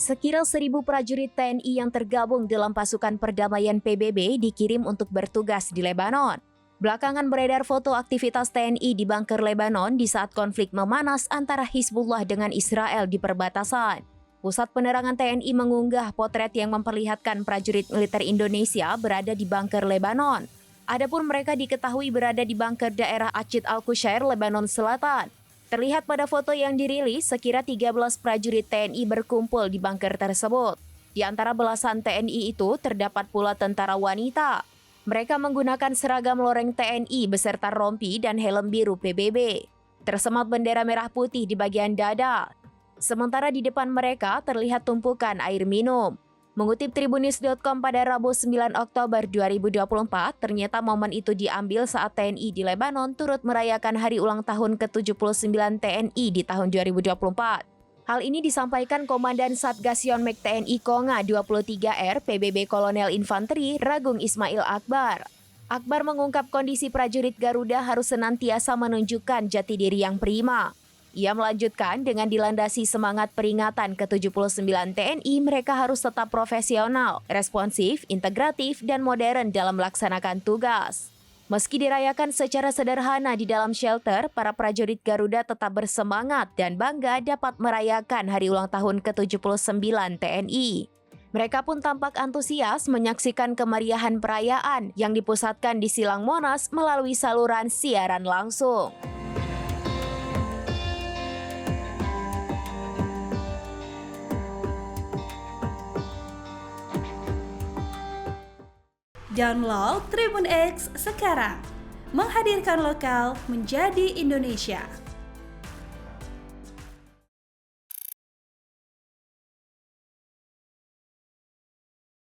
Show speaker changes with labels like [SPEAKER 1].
[SPEAKER 1] Sekira 1.000 prajurit TNI yang tergabung dalam pasukan perdamaian PBB dikirim untuk bertugas di Lebanon. Belakangan beredar foto aktivitas TNI di bunker Lebanon di saat konflik memanas antara Hizbullah dengan Israel di perbatasan. Pusat Penerangan TNI mengunggah potret yang memperlihatkan prajurit militer Indonesia berada di bunker Lebanon. Adapun mereka diketahui berada di bunker daerah Acid Al-Qushair, Lebanon Selatan. Terlihat pada foto yang dirilis, sekira 13 prajurit TNI berkumpul di bunker tersebut. Di antara belasan TNI itu terdapat pula tentara wanita. Mereka menggunakan seragam loreng TNI beserta rompi dan helm biru PBB. Tersemat bendera merah putih di bagian dada. Sementara di depan mereka terlihat tumpukan air minum. Mengutip Tribunnews.com pada Rabu 9 Oktober 2024, ternyata momen itu diambil saat TNI di Lebanon turut merayakan hari ulang tahun ke-79 TNI di tahun 2024. Hal ini disampaikan Komandan Satgas Yonmek TNI Konga 23R PBB Kolonel Infanteri Ragung Ismail Akbar. Akbar mengungkap kondisi prajurit Garuda harus senantiasa menunjukkan jati diri yang prima. Ia melanjutkan dengan dilandasi semangat peringatan ke-79 TNI, mereka harus tetap profesional, responsif, integratif, dan modern dalam melaksanakan tugas. Meski dirayakan secara sederhana di dalam shelter, para prajurit Garuda tetap bersemangat dan bangga dapat merayakan hari ulang tahun ke-79 TNI. Mereka pun tampak antusias menyaksikan kemeriahan perayaan yang dipusatkan di Silang Monas melalui saluran siaran langsung.
[SPEAKER 2] Download Tribun X sekarang, menghadirkan lokal menjadi Indonesia.